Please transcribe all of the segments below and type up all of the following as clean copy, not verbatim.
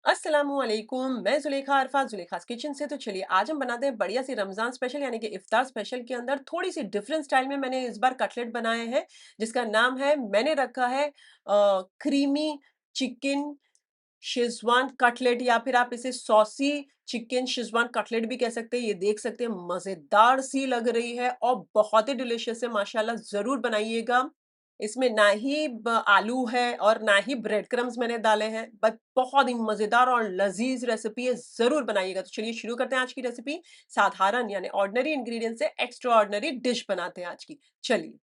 अस्सलामुअलैकुम। मैं जुलेखा अरफा जुलेखास किचन से। तो चलिए आज हम बनाते हैं बढ़िया सी रमजान स्पेशल यानी कि इफ्तार स्पेशल के अंदर थोड़ी सी डिफरेंट स्टाइल में मैंने इस बार कटलेट बनाए हैं, जिसका नाम है, मैंने रखा है क्रीमी चिकन शेजवान कटलेट, या फिर आप इसे सॉसी चिकन शेजवान कटलेट भी कह सकते हैं। ये देख सकते हैं मजेदार सी लग रही है और बहुत ही डिलिशियस है माशाल्लाह। जरूर बनाइएगा। इसमें ना ही आलू है और ना ही ब्रेड क्रम्स मैंने डाले हैं, बट बहुत ही मजेदार और लजीज रेसिपी है। जरूर बनाइएगा। तो चलिए शुरू करते हैं आज की रेसिपी। साधारण यानी ऑर्डिनरी इंग्रेडिएंट से एक्स्ट्रा ऑर्डिनरी डिश बनाते हैं आज की। चलिए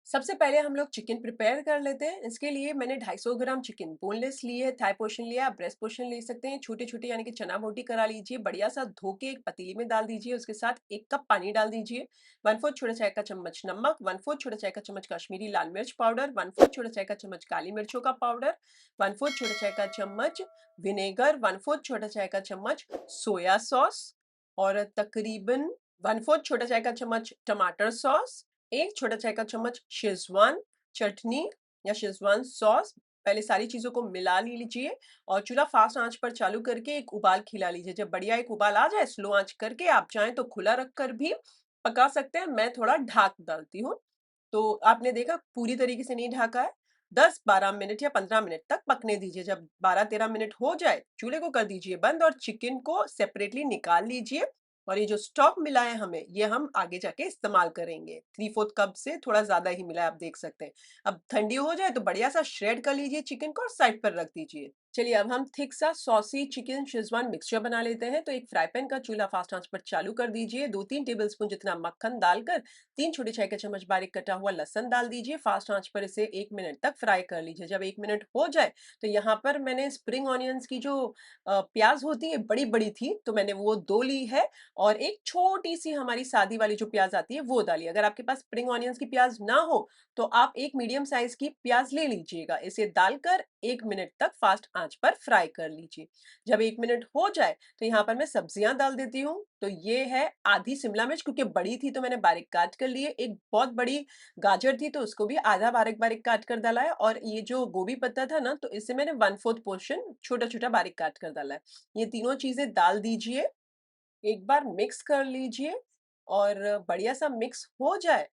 सबसे पहले हम लोग चिकन प्रिपेयर कर लेते हैं। इसके लिए मैंने 250 ग्राम चिकन बोनलेस लिए, थाई पोर्शन लिया, आप ब्रेस्ट पोर्शन ले सकते हैं। छोटे छोटे यानी कि चना बोटी करा लीजिए। बढ़िया सा धो के एक पतीली में डाल दीजिए। उसके साथ 1 कप पानी डाल दीजिए। 1/4 छोटा चाय का चम्मच नमक, 1/4 छोटा चाय का चम्मच कश्मीरी लाल मिर्च पाउडर, 1/4 छोटा चाय का चम्मच काली मिर्चों का पाउडर, 1/4 छोटा चाय का चम्मच विनेगर, 1/4 छोटा चाय का चम्मच सोया सॉस और तकरीबन 1/4 छोटा चाय का चम्मच टमाटर सॉस, 1 छोटा चाय का चम्मच शेजवान चटनी या शेजवान सॉस। पहले सारी चीजों को मिला लीजिए और चूल्हा फास्ट आंच पर चालू करके एक उबाल खिला लीजिए। जब बढ़िया एक उबाल आ जाए स्लो आंच करके, आप चाहें तो खुला रखकर भी पका सकते हैं। मैं थोड़ा ढाक डालती हूँ। तो आपने देखा पूरी तरीके से नहीं ढाका है। 10-12 मिनट या 15 मिनट तक पकने दीजिए। जब 12-13 मिनट हो जाए चूल्हे को कर दीजिए बंद और चिकन को सेपरेटली निकाल लीजिए। और ये जो स्टॉक मिला है हमें, ये हम आगे जाके इस्तेमाल करेंगे। 3/4 कप से थोड़ा ज्यादा ही मिला है, आप देख सकते हैं। अब ठंडी हो जाए तो बढ़िया सा श्रेड कर लीजिए चिकन को और साइड पर रख दीजिए। चलिए अब हम थिक सा सॉसी चिकन शेजवान मिक्सचर बना लेते हैं। तो एक फ्राई पैन का चूल्हा फास्ट आंच पर चालू कर दीजिए। 2-3 टेबल स्पून जितना मक्खन डालकर 3 छोटे चाय का चम्मच बारीक कटा हुआ लहसुन डाल दीजिए। फास्ट आंच पर इसे 1 मिनट तक फ्राई कर लीजिए। जब 1 मिनट हो जाए तो यहाँ पर मैंने स्प्रिंग ऑनियंस की जो प्याज होती है बड़ी बड़ी थी, तो मैंने वो 2 ली है। और एक छोटी सी हमारी सादी वाली जो प्याज आती है वो डालिए। अगर आपके पास स्प्रिंग ऑनियंस की प्याज ना हो तो आप एक मीडियम साइज की प्याज ले लीजिएगा। इसे डालकर 1 मिनट तक फास्ट आंच पर फ्राई कर लीजिए। जब 1 मिनट हो जाए तो यहाँ पर मैं सब्जियां डाल देती हूँ। तो ये है आधी शिमला मिर्च, क्योंकि बड़ी थी तो मैंने बारीक काट कर लिए। एक बहुत बड़ी गाजर थी तो उसको भी आधा बारीक बारीक काट कर डाला है। और ये जो गोभी पत्ता था ना, तो इसे मैंने 1/4 पोर्शन छोटा छोटा बारीक काट कर डाला है। ये तीनों चीजें डाल दीजिए, एक बार मिक्स कर लीजिए। और बढ़िया सा मिक्स हो जाए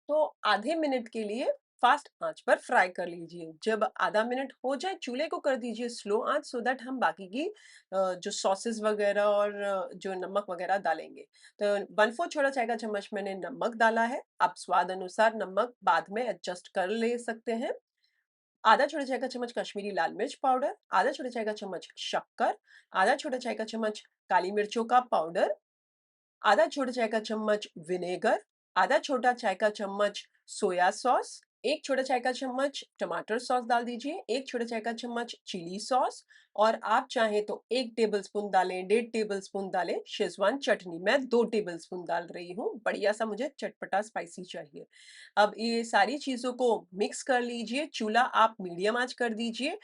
तो आधे मिनट के लिए फास्ट आंच पर फ्राई कर लीजिए। जब आधा मिनट हो जाए चूल्हे को कर दीजिए स्लो आंच, सो दैट हम बाकी की जो सॉसेस वगैरह और जो नमक वगैरह डालेंगे। तो 1/4 छोटा चाय का चम्मच मैंने नमक डाला है। आप स्वाद अनुसार नमक बाद में एडजस्ट कर ले सकते हैं। आधा छोटा चाय का चम्मच कश्मीरी लाल मिर्च पाउडर, आधा छोटा चाय का चम्मच शक्कर, आधा छोटा चाय का चम्मच काली मिर्चों का पाउडर, आधा छोटा चाय का चम्मच विनेगर, आधा छोटा चाय का चम्मच सोया सॉस, 1 छोटा चाय का चम्मच टमाटर सॉस डाल दीजिए, 1 छोटा चाय का चम्मच चिली सॉस। और आप चाहें तो 1 टेबल स्पून डालें, 1.5 टेबल स्पून डालें शेजवान चटनी। मैं 2 टेबल स्पून डाल रही हूँ, बढ़िया सा मुझे चटपटा स्पाइसी चाहिए। अब ये सारी चीजों को मिक्स कर लीजिए। चूल्हा आप मीडियम आंच कर दीजिए।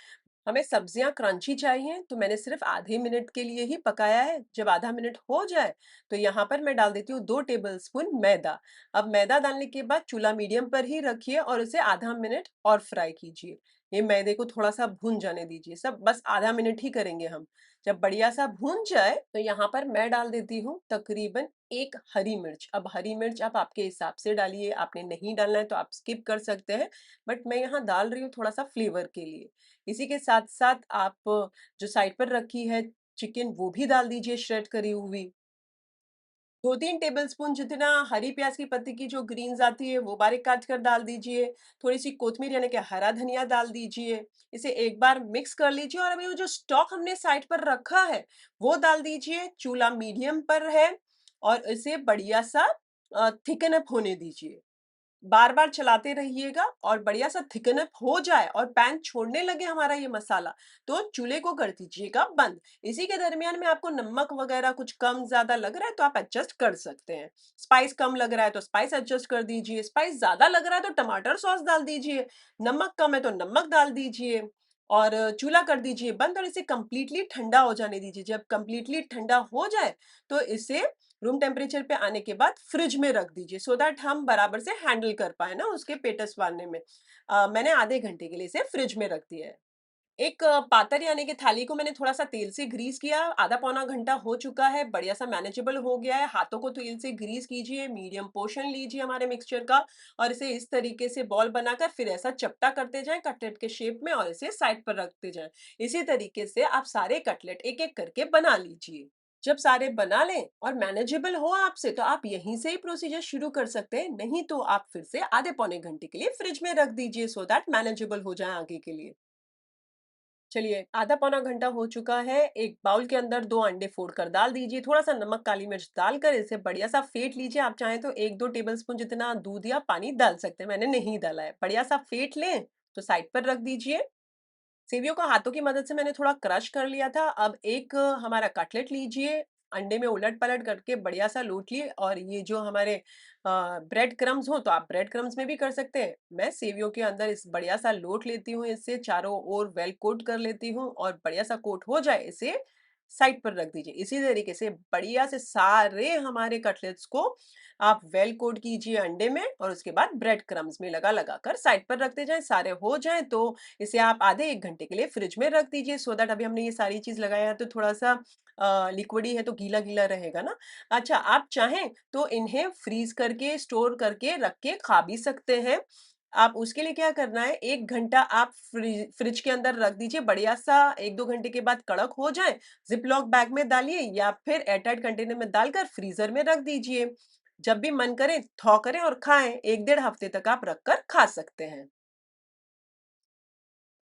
हमें सब्जियां क्रंची चाहिए तो मैंने सिर्फ आधे मिनट के लिए ही पकाया है। जब आधा मिनट हो जाए तो यहाँ पर मैं डाल देती हूँ 2 टेबल स्पून मैदा। अब मैदा डालने के बाद चूल्हा मीडियम पर ही रखिए और उसे आधा मिनट और फ्राई कीजिए। ये मैदे को थोड़ा सा भून जाने दीजिए। सब बस आधा मिनट ही करेंगे हम। जब बढ़िया सा भून जाए तो यहाँ पर मैं डाल देती हूँ तकरीबन 1 हरी मिर्च। अब हरी मिर्च आप आपके हिसाब से डालिए, आपने नहीं डालना है तो आप स्किप कर सकते हैं, बट मैं यहाँ डाल रही हूँ थोड़ा सा फ्लेवर के लिए। इसी के साथ-साथ आप जो साइड पर रखी है चिकन, वो भी डाल दीजिए श्रेड करी हुई। 2-3 टेबलस्पून जितना हरी प्याज की पत्ती की जो ग्रीन्स आती है वो बारीक काट कर डाल दीजिए। थोड़ी-सी कोत्मीर यानी कि हरा धनिया डाल दीजिए। इसे एक बार मिक्स कर लीजिए और अभी वो जो स्टॉक हमने साइड पर रखा है वो डाल दीजिए। चूल्हा मीडियम पर है और इसे बढ़िया सा थिकन अप होने दीजिए। बार-बार चलाते रहिएगा और बढ़िया सा थिकन अप हो जाए और पैन छोड़ने लगे हमारा ये मसाला, तो चूल्हे को कर दीजिएगा बंद। इसी के दरमियान में आपको नमक वगैरह कुछ कम ज़्यादा लग रहा है तो आप एडजस्ट कर सकते हैं। स्पाइस कम लग रहा है तो स्पाइस एडजस्ट कर दीजिए, स्पाइस ज़्यादा लग रहा है तो टमाटर सॉस डाल दीजिए, नमक कम है तो नमक डाल दीजिए। और चूल्हा कर दीजिए बंद और इसे कंप्लीटली ठंडा हो जाने दीजिए। जब कंप्लीटली ठंडा हो जाए तो इसे रूम टेम्परेचर पे आने के बाद फ्रिज में रख दीजिए, सो दैट हम बराबर से हैंडल कर पाए ना उसके पेटस वालने में। मैंने आधे घंटे के लिए इसे फ्रिज में रख दिया है। एक पातर यानी कि थाली को मैंने थोड़ा-सा तेल से ग्रीस किया, आधा पौना घंटा हो चुका है, बढ़िया-सा मैनेजेबल हो गया है। हाथों को तेल से ग्रीस कीजिए, मीडियम पोर्शन लीजिए हमारे मिक्सचर का और इसे इस तरीके से बॉल बनाकर फिर ऐसा चपटा करते जाएँ कटलेट के शेप में और इसे साइड पर रखते जाएँ। इसी तरीके से आप सारे कटलेट एक-एक करके बना लीजिए। जब सारे बना लें और मैनेजेबल हो आपसे तो आप यहीं से ही प्रोसीजर शुरू कर सकते हैं, नहीं तो आप फिर से आधे पौने घंटे के लिए फ्रिज में रख दीजिए सो दैट मैनेजेबल हो जाए आगे के लिए। चलिए, आधा पौना घंटा हो चुका है, एक बाउल के अंदर 2 अंडे फोड़कर डाल दीजिए, थोड़ा-सा नमक, काली मिर्च डालकर इसे बढ़िया-सा फेंट लीजिए। आप चाहें तो 1-2 टेबलस्पून जितना दूध या पानी डाल सकते हैं, मैंने नहीं डाला है। बढ़िया-सा फेंट लें, तो साइड पर रख दीजिए। सेवियों को हाथों की मदद से मैंने थोड़ा क्रश कर लिया था। अब एक हमारा कटलेट लीजिए, अंडे में उलट-पलट करके बढ़िया-सा लूट लिए और ये जो हमारे ब्रेड क्रम्ब्स हो तो आप ब्रेड क्रम्ब्स में भी कर सकते हैं। मैं सेवियों के अंदर इस बढ़िया-सा लूट लेती हूँ, इससे चारों ओर वेल कोट कर लेती हूँ और बढ़िया-सा कोट हो जाए, इसे साइड पर रख दीजिए। इसी तरीके से बढ़िया से सारे हमारे कटलेट्स को आप वेल कोट कीजिए अंडे में और उसके बाद ब्रेड क्रम्ब्स में लगा-लगा कर साइड पर रखते जाएँ। सारे हो जाएँ तो इसे आप आधे 1 घंटे के लिए फ्रिज में रख दीजिए सो दैट अभी हमने ये सारी चीज़ लगाया है तो थोड़ा-सा लिक्विडी है तो गीला-गीला रहेगा ना। अच्छा आप चाहें तो इन्हें फ्रीज़ करके, स्टोर करके, रख के खा भी सकते हैं। आप उसके लिए क्या करना है 1 घंटा आप फ्रिज के अंदर रख दीजिए बढ़िया-सा 1-2 घंटे के बाद कड़क हो जाए, ज़िप-लॉक बैग में डालिए या फिर एयरटाइट कंटेनर में डालकर फ्रीज़र में रख दीजिए। जब भी मन करे थौ करें और खाएँ, 1 डेढ़ हफ्ते तक आप रख कर खा सकते हैं।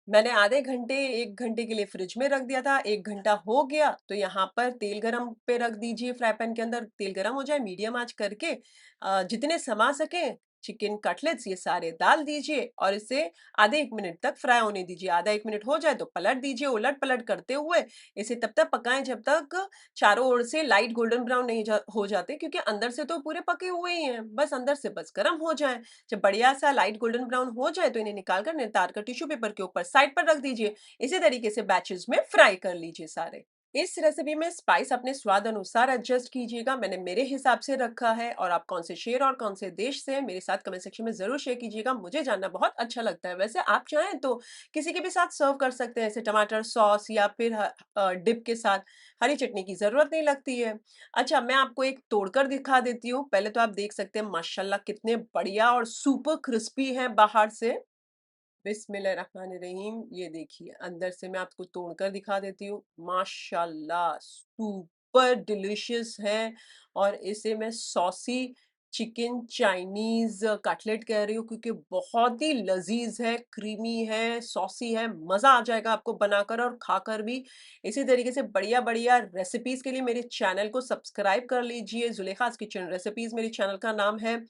मैंने आधे घंटे 1 घंटे के लिए फ्रिज में रख दिया था, 1 घंटा हो गया, तो यहाँ पर तेल गरम पे रख दीजिए फ्राई पैन के अंदर, तेल गरम हो जाए मीडियम आँच करके जितने समा सकें चिकन कटलेट्स ये सारे डाल दीजिए और इसे आधे 1 मिनट तक फ्राई होने दीजिए। आधा 1 मिनट हो जाए तो पलट दीजिए, उलट-पलट करते हुए इसे तब तक पकाएँ जब तक चारों ओर से लाइट गोल्डन ब्राउन नहीं हो जाते क्योंकि अंदर से तो पूरे पके हुए ही हैं, बस अंदर से बस गरम हो जाएँ। जब बढ़िया-सा लाइट गोल्डन ब्राउन हो जाए तो इन्हें निकाल कर नितार कर टिश्यू पेपर के ऊपर साइड पर रख दीजिए। इसी तरीके से बैचेज़ में फ्राई कर लीजिए सारे। इस रेसिपी में स्पाइस अपने स्वाद अनुसार एडजस्ट कीजिएगा। मैंने मेरे हिसाब से रखा है और आप कौन से शहर और कौन से देश से हैं, मेरे साथ कमेंट सेक्शन में ज़रूर शेयर कीजिएगा। मुझे जानना बहुत अच्छा लगता है। वैसे आप चाहें तो किसी के भी साथ सर्व कर सकते हैं, जैसे टमाटर सॉस या फिर डिप के साथ। हरी चटनी की ज़रूरत नहीं लगती है। अच्छा, मैं आपको एक तोड़कर दिखा देती हूँ। पहले तो आप देख सकते हैं माशाल्लाह कितने बढ़िया और सुपर क्रिस्पी हैं बाहर से। बिस्मिल्लाहिर्रहमानिर्रहीम ये देखिए अंदर से मैं आपको तोड़कर दिखा देती हूँ माशाल्लाह सुपर डिलीशियस है और इसे मैं सॉसी चिकन चाइनीज कटलेट कह रही हूँ क्योंकि बहुत ही लजीज है क्रीमी है सॉसी है मजा आ जाएगा आपको बनाकर और खाकर भी इसी तरीके से बढ़िया बढ़िया रेसिपीज के लिए मेरे चैनल को सब्सक्राइब कर लीजिए जुलेखास किचन रेसिपीज मेरे चैनल का नाम है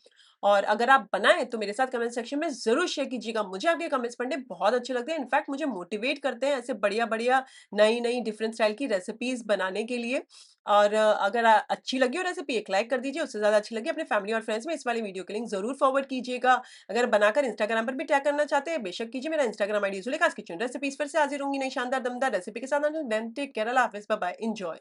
और अगर आप बनाएँ तो मेरे साथ कमेंट सेक्शन में ज़रूर शेयर कीजिएगा। मुझे आपके कमेंट्स पढ़ने बहुत अच्छे लगते हैं। इनफैक्ट मुझे मोटिवेट करते हैं ऐसे बढ़िया-बढ़िया, नई-नई डिफरेंट स्टाइल की रेसिपीज़ बनाने के लिए। और अगर अच्छी लगी हो रेसिपी एक लाइक कर दीजिए, उससे ज़्यादा अच्छी लगी अपने फैमिली और फ्रेंड्स में इस वाली वीडियो के लिंक ज़रूर फॉरवर्ड कीजिएगा। अगर बनाकर इंस्टाग्राम पर भी टैग करना चाहते हैं, बेशक कीजिए। मेरा इंस्टाग्राम आईडी ज़ुलेखास किचन रेसिपीज़ फिर से हाज़िर होंगी नई शानदार दमदार रेसिपी के साथ। देन टेक केयर, अल्लाह हाफ़िज़, बाय बाय, एन्जॉय।